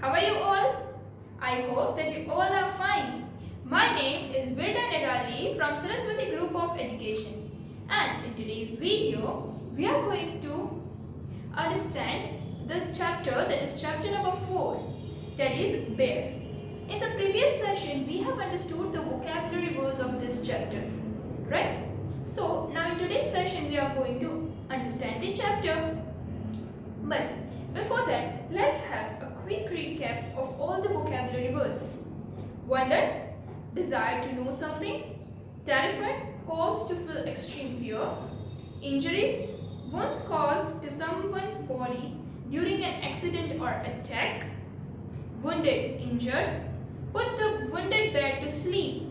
How are you all? I hope that you all are fine. My name is Virda Nerali from Saraswati Group of Education, and in today's video we are going to understand the chapter, that is chapter number 4, that is bear. In the previous session we have understood the vocabulary words of this chapter, right? So now in today's session we are going to understand the chapter. But before that, let's have a quick recap of all the vocabulary words. Wonder, desire to know something. Terrified, cause to feel extreme fear. Injuries, wounds caused to someone's body during an accident or attack. Wounded, injured. Put the wounded bear to sleep.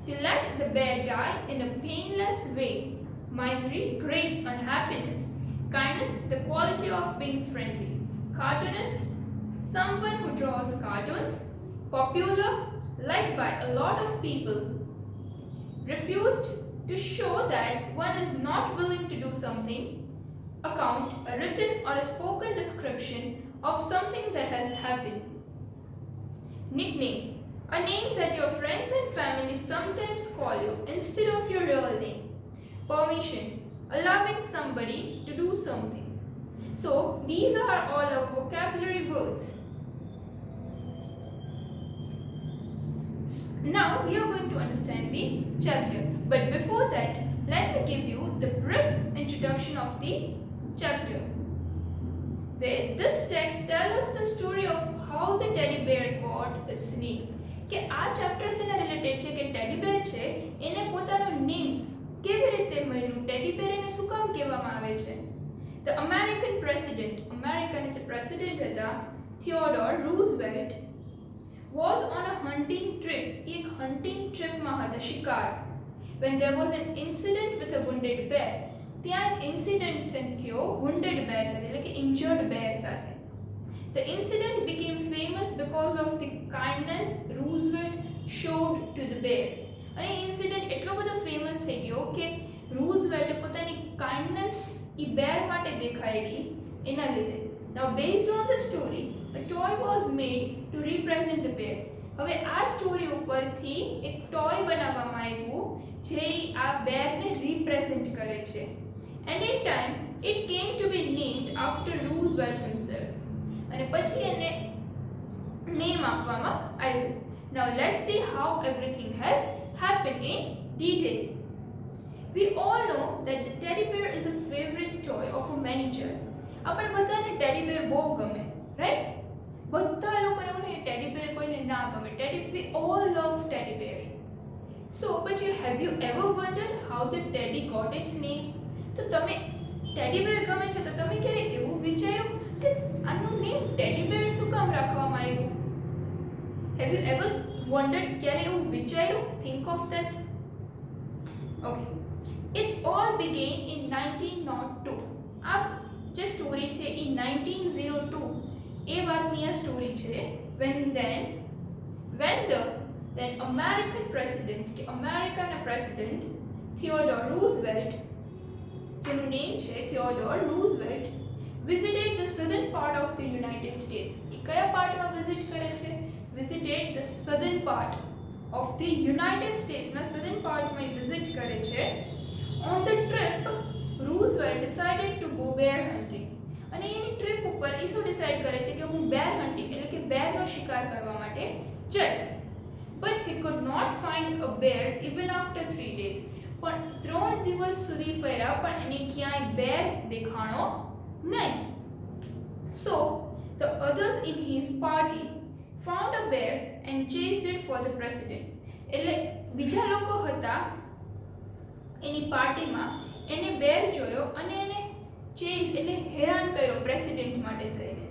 To let the bear die in a painless way. Misery, great unhappiness. Kindness, the quality of being friendly. Cartoonist, someone who draws cartoons. Popular, liked by a lot of people. Refused, to show that one is not willing to do something. Account, a written or a spoken description of something that has happened. Nickname, a name that your friends and family sometimes call you instead of your real name. Permission, allowing somebody to do something. So these are all our vocabulary words. Now we are going to understand the chapter. But before that, let me give you the brief introduction of the chapter. This text tells us the story of how the teddy bear got its name. કે આ chapter સેના related છે કે teddy બેર છે એને પોતાનો name કેવી રીતે મળ્યું, ટેડી બેર એને શું કામ કહેવામાં આવે છે? The American president, અમેરિકાના જે પ્રેસિડેન્ટ હતા Theodore Roosevelt was on a hunting trip. એક hunting trip માં હતા, શિકાર. When there was an incident with a wounded bear. ત્યાં એક incident થયો wounded bear સાથે, એટલે કે injured bear સાથે. The incident became famous because of the kindness Roosevelt showed to the bear. અને incident એટલો બધો famous થઈ ગયો કે રૂઝવેલ્ટે પોતાની kindness ઈ bear માટે દેખાડી એના લીધે. Now based on the story, a toy was made to represent the bear. હવે આ સ્ટોરી ઉપરથી એક ટોય બનાવવામાં આવ્યું જે આ bear ને represent કરે છે. And in time it came to be named after Roosevelt himself. અને પછી એને નેમ આપવામાં આવ્યું. Now let's see how everything has happened in detail. We all know that the teddy bear is a favorite toy of a many child. આપણે બધાને teddy bear બહુ ગમે, right? બધા લોકોને એવું નહીં teddy bear કોઈને ના ગમે. We all love teddy bear. So, but have you ever wondered how the teddy got its name? તો તમે teddy bear ગમે છે તો તમે ક્યારે એવું વિચાર્યું કે આનું નેમ ટેડી બેર શું કામ રાખવામાં આવ્યું? Have you ever wondered, ક્યારે એવું વિચાર્યું? Think of that. Okay. It all began in 1902. આ જે સ્ટોરી છે એ 1902 એ વાતની આ સ્ટોરી છે. When then American president કે અમેરિકાના પ્રેસિડેન્ટ થિયોડોર રૂઝવેલ્ટ, જેનું નેમ છે Theodore Roosevelt, visited the southern part of the United States. એ કયા પાર્ટમાં વિઝિટ કરે છે? Visited the southern part of the United States. ના southern પાર્ટમાં વિઝિટ કરે છે. On the trip, Roosevelt decided to go bear hunting. અને એની ટ્રીપ ઉપર એ શું ડિસાઇડ કરે છે કે હું bear hunting એટલે કે બેરનો શિકાર કરવા માટે જઈશ. But he could not find a bear even after 3 days. પણ 3 દિવસ સુધી ફર્યા પણ એને ક્યાંય bear દેખાણો નહીં. So, the others in his party found a bear and chased it for the president. એટલે બીજા લોકો હતા એની પાર્ટીમાં, એને બેર જોયો અને એને ચેઝ એટલે હેરાન કર્યો પ્રેસિડેન્ટ માટે થઈને.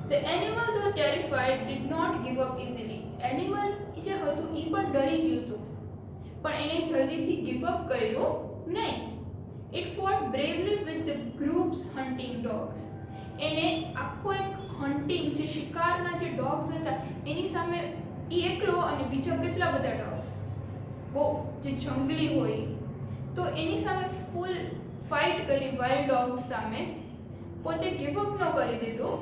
The animal, though terrified, did not give up easily. Animal જે હતું એ પણ ડરી ગયું હતું પણ એને જલ્દીથી give up કર્યું નહીં. It fought bravely with the group's hunting dogs. એને આખો એક હન્ટિંગ જે શિકારના જે ડોગ્સ હતા એની સામે એ એકલો અને બીજા કેટલા બધા ડોગ્સ બહુ જે જંગલી હોય તો એની સામે ફૂલ ફાઇટ કરી વાઇલ્ડ ડોગ્સ સામે, પોતે ગિવ અપ ન કરી દીધું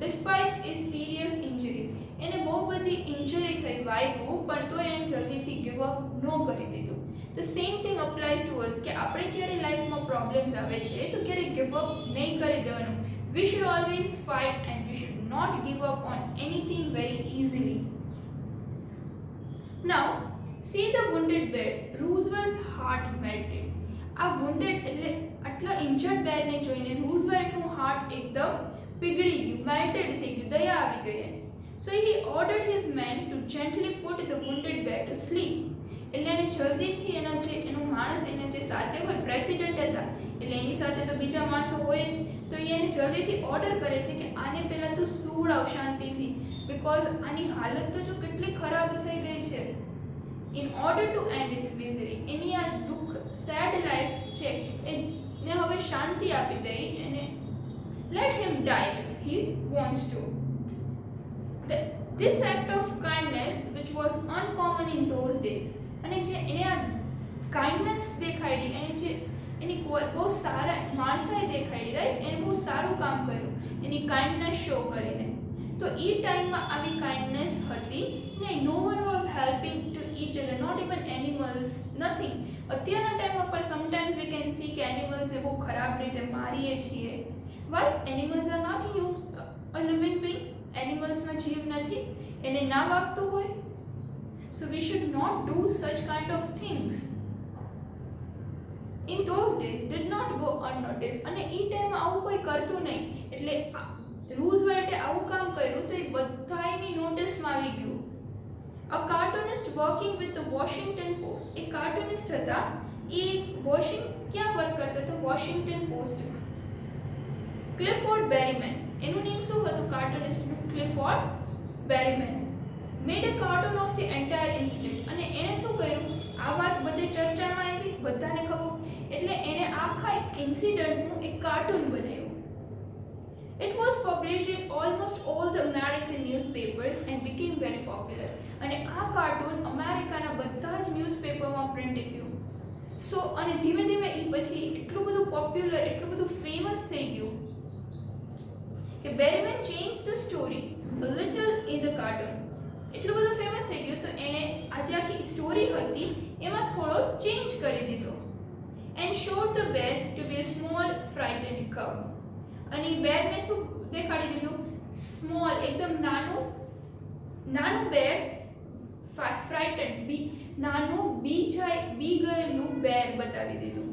despite his serious injuries. એને બહુ બધી ઇન્જરી થઈ વાગ્યું પણ તો એને જલ્દીથી ગિવ અપ ન કરી દીધું. The same thing applies to us કે આપણે ક્યારે લાઈફમાં પ્રોબ્લેમ્સ આવે છે તો ક્યારે ગિવ અપ નહીં કરી દેવાનું. We should always fight and we should not give up on anything very easily. Now see the wounded bear. Roosevelt's heart melted. આ wounded એટલે આટલા ઇન્જર્ડ બેરને જોઈને રૂઝવેલ્ટનું હાર્ટ એકદમ પીગળી ગયું, મેલ્ટેડ થઈ ગયું, દયા આવી ગઈ. So he ordered his men to gently put the wounded bear to sleep. એટલે એને જલ્દીથી એનો માણસ એને જે સાથે હોય પ્રેસિડેન્ટ હતા એટલે એની સાથે તો બીજા માણસો હોય જ, તો એને જલ્દીથી ઓર્ડર કરે છે કે આને પહેલાં તો સુવડાવ શાંતિથી, બિકોઝ આની હાલત તો જો કેટલી ખરાબ થઈ ગઈ છે. In order to end its misery, એની આ દુઃખ સેડ લાઈફ છે એને હવે શાંતિ આપી દઈ અને let him die if he wants to. This act of kindness which was uncommon in those days, અને જે એને આ કાઇન્ડનેસ દેખાડી, એને જે એની બહુ સારા માણસાઈ દેખાડી, રાઈટ, એને બહુ સારું કામ કર્યું એની કાઇન્ડનેસ શો કરીને. તો એ ટાઈમમાં આવી કાઇન્ડનેસ હતી નહીં. No one was helping to each other, not even animals, nothing. અત્યારના ટાઈમમાં પણ સમટાઈમ્સ વી કેન સી કે એનિમલ્સને બહુ ખરાબ રીતે મારીએ છીએ. Why? Animals are not a living being. એનિમલ્સમાં જીવ નથી, એને ના વાગતું હોય. So we should not do such kind of things. In those days did not go unnoticed. અને એ ટાઈમમાં આવું કોઈ કરતું નહીં, એટલે રૂઝવેલ્ટે આવું કામ કર્યું તો એ બધાની નોટિસમાં આવી ગયું. A cartoonist working with the Washington Post. એ કાર્ટુનિસ્ટ હતા, એ ક્યાં વર્ક કરતા હતા? વોશિંગ્ટન પોસ્ટમાં. ક્લિફોર્ડ બેરીમેન, એનું નેમ શું હતું કાર્ટુનિસ્ટનું? Clifford Berryman made a cartoon of the entire incident. અને એણે શું કર્યું? આ વાત બધે ચર્ચામાં આવી, બધાને ખબર, એટલે એણે આખા ઇન્સિડન્ટનું એક કાર્ટૂન બનાવ્યું. It was published in almost all the American newspapers and became very popular. અને આ કાર્ટૂન અમેરિકાના બધા જ ન્યૂઝપેપરમાં પ્રિન્ટ થયું. સો અને ધીમે ધીમે એ પછી એટલું બધું પોપ્યુલર, એટલું બધું ફેમસ થઈ ગયું કે Berryman change the story a little in the cartoon. એટલું બધું ફેમસ થઈ ગયું તો એણે આજે આખી સ્ટોરી હતી એમાં થોડો ચેન્જ કરી દીધો. and showed the bear to be a small frightened cub. અને બેરને શું દેખાડી દીધું? સ્મોલ, એકદમ નાનું બેર, ફ્રાઇટન્ડ, નાનું બી ગયેલું બેર બતાવી દીધું.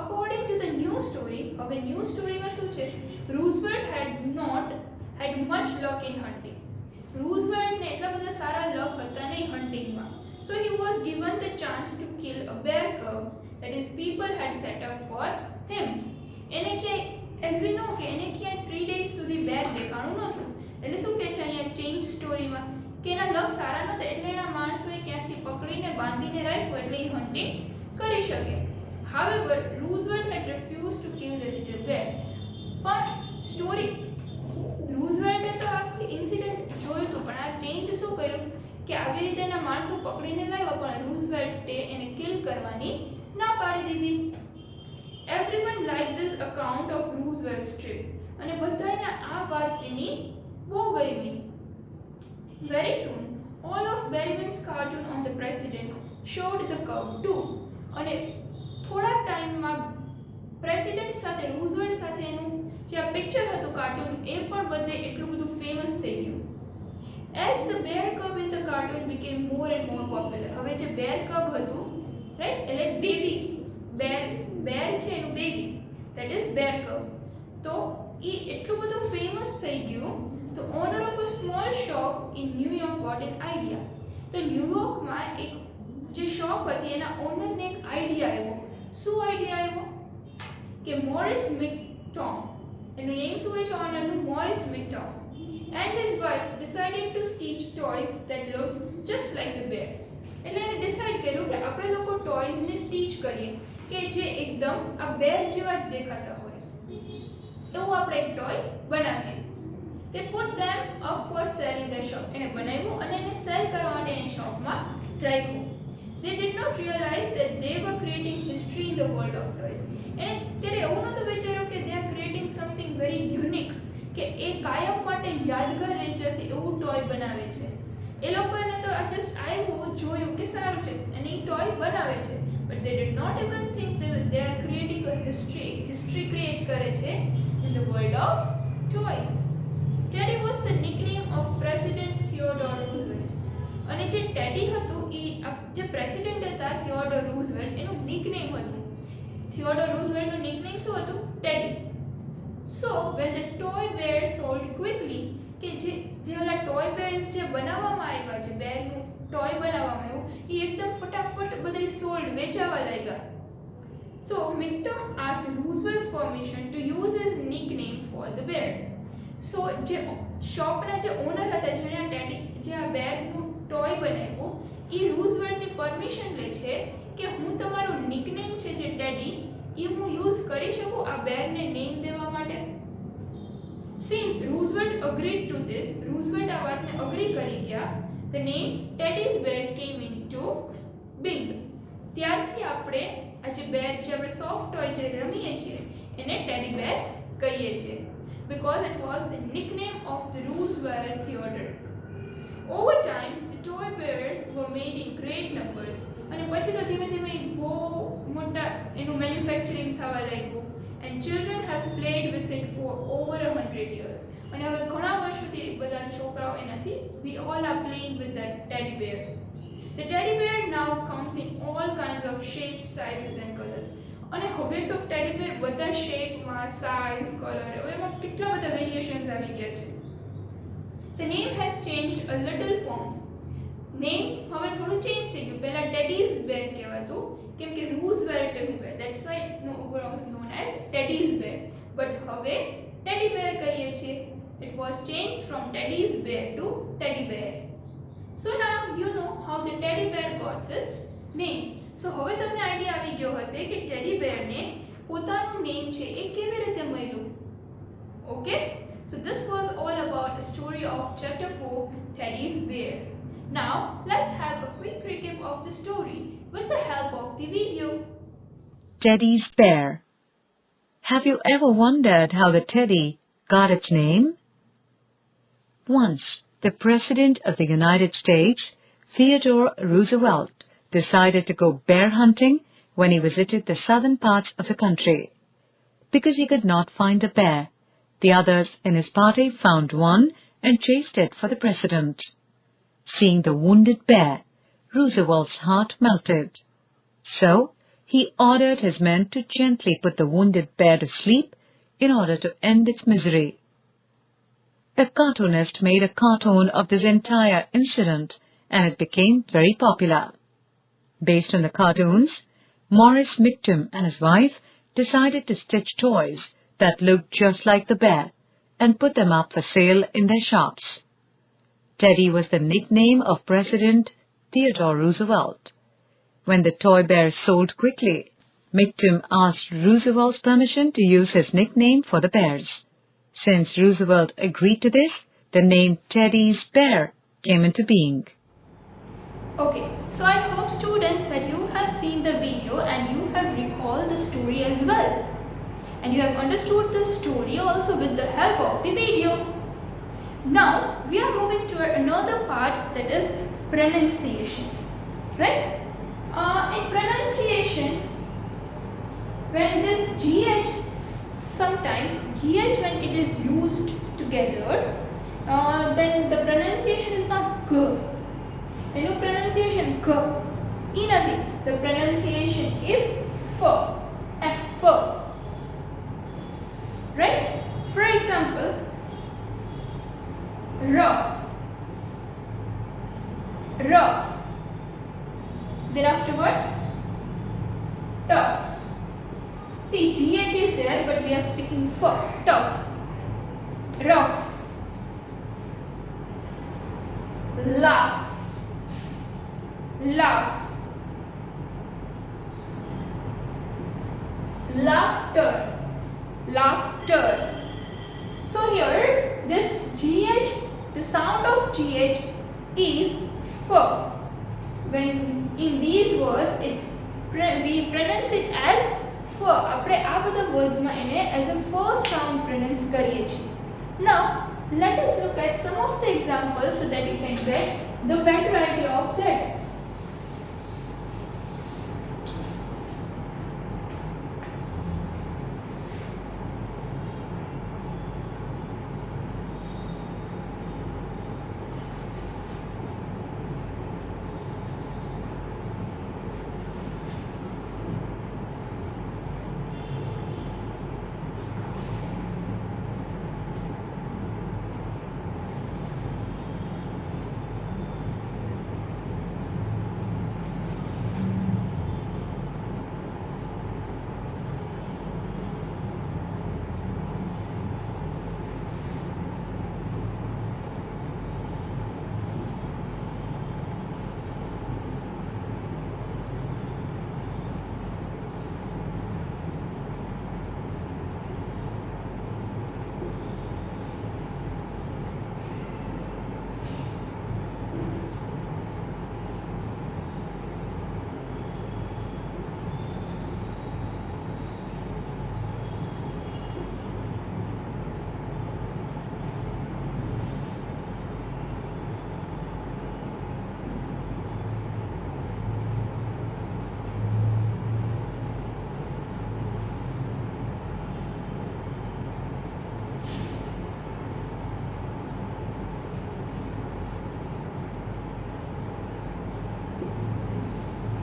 According to the new story, હવે ન્યૂ સ્ટોરીમાં શું છે? Roosevelt had much luck in hunting. રૂઝવેલ્ટને એટલા બધા સારા લક હતા નહીં હન્ટિંગમાં. So he was given the chance to kill a bear cub that his people had set up for him. એને ક્યાંય as we know કે એને ક્યાંય 3 days સુધી બેર દેખાણું નહોતું. એટલે શું કહે છે અહીંયા ચેન્જ સ્ટોરીમાં કે એના લક સારા નહોતા એટલે એના માણસોએ ક્યાંકથી પકડીને બાંધીને રાખ્યું એટલે એ હન્ટિંગ કરી શકે. However, Roosevelt had refused to kill the little bear. પણ સ્ટોરી રૂઝવેલ્ટે તો આખી ઇન્સિડન્ટ જોયું હતું પણ આ ચેન્જ શું કર્યું કે આવી રીતે એના માણસો પકડીને લાવ્યા પણ રૂઝવેલ્ટે એને કિલ કરવાની ના પાડી દીધી. Everyone liked this account of Roosevelt's trip. અને બધાને આ વાત એની બહુ ગમી. Very soon, all of Berryman's cartoon on the president showed the cub too. અને થોડા ટાઈમમાં પ્રેસિડેન્ટ સાથે રૂઝવેલ્ટ સાથે એનું જે આ પિક્ચર હતું કાર્ટૂન એ પણ બધે એટલું બધું ફેમસ થઈ ગયું. As the bear cub in the cartoon became more and more popular. હવે જે bear cub હતું, રાઈટ, એટલે બેબી બેર છે એનું baby, that is bear cub. તો એ એટલું બધું ફેમસ થઈ ગયું તો owner of a small shop in New York got an idea. તો ન્યુયોર્કમાં એક જે શોપ હતી એના ઓનરને એક આઈડિયા આવ્યો. શું આઈડિયા આવ્યો? કે મોરિસ મિકટોમ, એનું નેમ શું હોય છે ઓનરનું? Morris મિકટોમ. And his wife decided to stitch toys that looked just like the bear. એટલે એને ડિસાઈડ કર્યું કે આપણે લોકો ટોયઝને સ્ટીચ કરીએ કે જે એકદમ આ બેર જેવા જ દેખાતા હોય એવું આપણે એક ટોય બનાવીએ. They put them up for sale in their shop. એને બનાવ્યું અને એને સેલ કરવા માટે એની શોપમાં રાખ્યું. They did not realize that they were creating history in the world of toys. એને ત્યારે એવું નહોતું વિચાર્યું કે they are creating something very unique, કે એ કાયમ માટે યાદગાર રહી જશે એવું ટોય બનાવે છે. એ લોકોને તો આ જસ્ટ આવ્યું જોયું કે સારું છે અને એ ટોય બનાવે છે, but they did not even think they are creating a history create કરે છે in the world of toys. Teddy was the nickname of President Theodore Roosevelt. અને જે ટેડી હતું એ જે પ્રેસિડેન્ટ હતા થિયોડોર રૂઝવેલ્ટ એનું નિકનેમ હતું. થિયોડોર રૂઝવેલ્ટનું નિકનેમ શું હતું? Teddy. So when the toy bear sold quickly, કે જે ઓલા ટોય બેર્સ જે બનાવવામાં આવ્યા, જે બેરનું ટોય બનાવવામાં આવ્યું એ એકદમ ફટાફટ બધા સોલ્ડ વેચાવા લાગ્યા. So Michtom asked Roosevelt's permission to use his nickname for the bears. So જે શોપના જે ઓનર હતા જેણે આ ટેડી જે આ બેરનું ટોય બનાવ્યું એ રૂઝવેલ્ટની પરમિશન લે છે કે હું તમારું નિકનેમ છે જે ટેડી એ હું યુઝ કરી શકું આ બેરને નેમ દેવા માટે. Since Roosevelt agreed to this, Roosevelt આ વાતને અગ્રી કરી ગયા, the name Teddy's bear came into being. ત્યારથી આપણે આ જે બેર જે આપણે સોફ્ટ ટોય જે રમીએ છીએ એને ટેડી બેર કહીએ છીએ, because it was the nickname of the Roosevelt Theodore. Over time, the toy bears were made in great numbers. અને પછી તો ધીમે ધીમે બહુ મોટા એનું મેન્યુફેક્ચરિંગ થવા લાગ્યું, and children have played with it for over 100 years. અને હવે ઘણા વર્ષોથી બધા છોકરાઓ એનાથી we all are playing with that teddy bear. The teddy bear now comes in all kinds of shapes, sizes and colors. અને હવે તો ટેડી બેર બધા શેપમાં, સાઇઝ, કલર એમાં કેટલા બધા વેરિએશન્સ આવી ગયા છે. The name has changed a little form. Name હવે થોડું ચેન્જ થઈ ગયું. પહેલા ટેડીઝ બેર કહેવાતું કેમ કે Roosevelt bear, that's why it was known as Teddy's bear, but હવે ટેડી બેર કહીએ છીએ. It was changed from Teddy's bear to teddy bear. So now you know how the teddy bear got its name. So હવે તમને idea આવી ગયો હશે કે teddy બેરને પોતાનું નેમ છે એ કેવી રીતે મળ્યું. Okay, so this was all about the story of chapter 4, Teddy's Bear. Now let's have a quick recap of the story with the help of the video. Teddy's Bear. Have you ever wondered how the teddy got its name? Once, the President of the United States, Theodore Roosevelt, decided to go bear hunting when he visited the southern parts of the country. Because he could not find a bear, the others in his party found one and chased it for the President. Seeing the wounded bear, Roosevelt's heart melted. So, he ordered his men to gently put the wounded bear to sleep in order to end its misery. A cartoonist made a cartoon of this entire incident and it became very popular. Based on the cartoons, Maurice Michtom and his wife decided to stitch toys that looked just like the bear and put them up for sale in their shops. Teddy was the nickname of President Theodore Roosevelt. When the toy bear sold quickly, Michtom asked Roosevelt's permission to use his nickname for the bears. Since Roosevelt agreed to this, the name Teddy's Bear came into being. Okay, so I hope students that you have seen the video and you have recalled the story as well. And you have understood the story also with the help of the video. Now, we are moving to another part, that is pronunciation. Right? In pronunciation, when this GH, sometimes GH when it is used together, then the pronunciation is not G. The new pronunciation G. The pronunciation is F. F. Right? For example, rough. Rough. Then afterward, tough. See, GH is there, but we are speaking F. Tough. Rough. Laugh. Laugh. Laughter. Laughter. So here, this GH, the sound of GH is F. When in these words, we pronounce it as F. આપણે આ બધા વર્ડ્સમાં એને as a first sound pronounce કરીએ છીએ. Now, let us look at some of the examples so that you can get the better idea of that.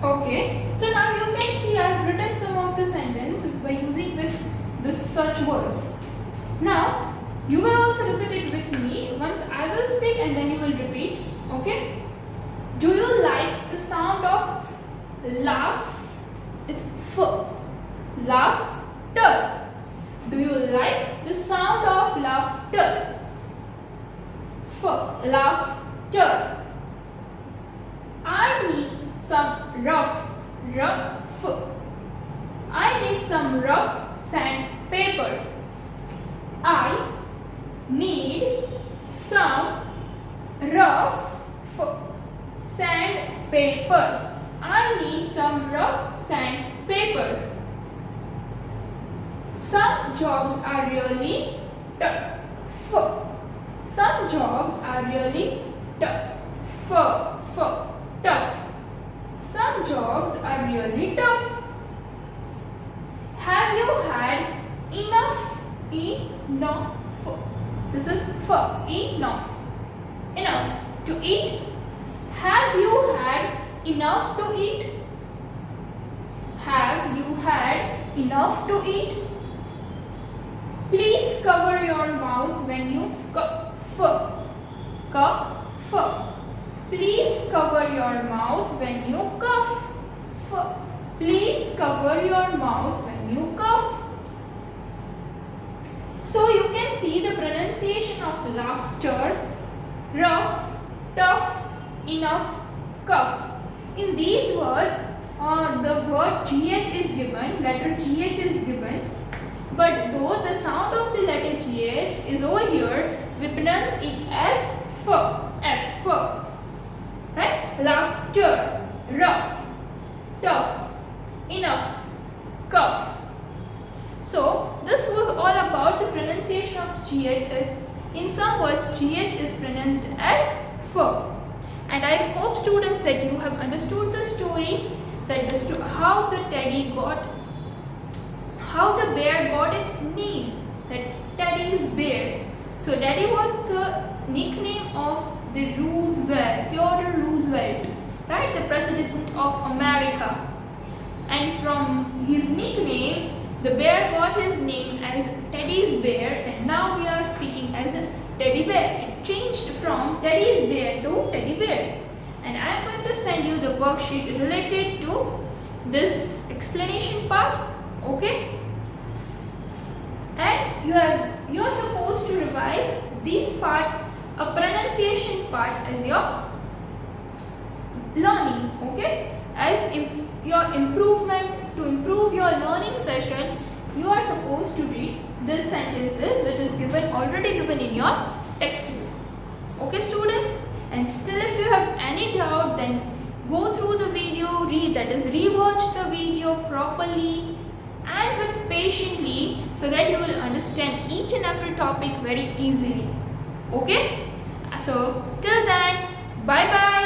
Okay, so now you can see I've written some of the sentence by using this such words. Now, you will also repeat it with me. Once I will speak and then you will repeat. Okay? Do you like the sound of laugh? It's f. Laughter. Do you like the sound of laughter? F. Laughter. I need some rough. I need some rough sandpaper. I need some rough sandpaper. I need some rough sandpaper. Some jobs are really tough. Some jobs are really tough. Tough. Some jobs are really tough. Have you had enough? Enough. This is enough. Enough to eat. Have you had enough to eat? Have you had enough to eat? Please cover your mouth when you cough. Cough. Please cover your mouth when you cough. Please cover your mouth when you cough. So you can see the pronunciation of laughter, rough, tough, enough, cough. In these words, the word GH is given, letter GH is given. But though the sound of the letter GH is over here, we pronounce it as F. Right? Laughter, rough, tough, enough, cough. So this was all about the pronunciation of GH. As in some words, GH is pronounced as F. And I hope students that you have understood the story, that how the bear got its name, that Teddy's bear. So Teddy was the nickname of the Roosevelt, Theodore Roosevelt, right, the President of America. And from his nickname, the bear got his name as Teddy's bear, and now we are speaking as a teddy bear. It changed from Teddy's bear to teddy bear. And I am going to send you the worksheet related to this explanation part. Okay? And you are supposed to revise this part, a pronunciation part, as your learning. Okay? As your improvement, to improve your learning session, you are supposed to read these sentences which is already given in your textbook. Okay, students? And still, if you have any doubt, then go through the video, rewatch the video properly, and with patiently so that you will understand each and every topic very easily. Okay? So till then, bye bye.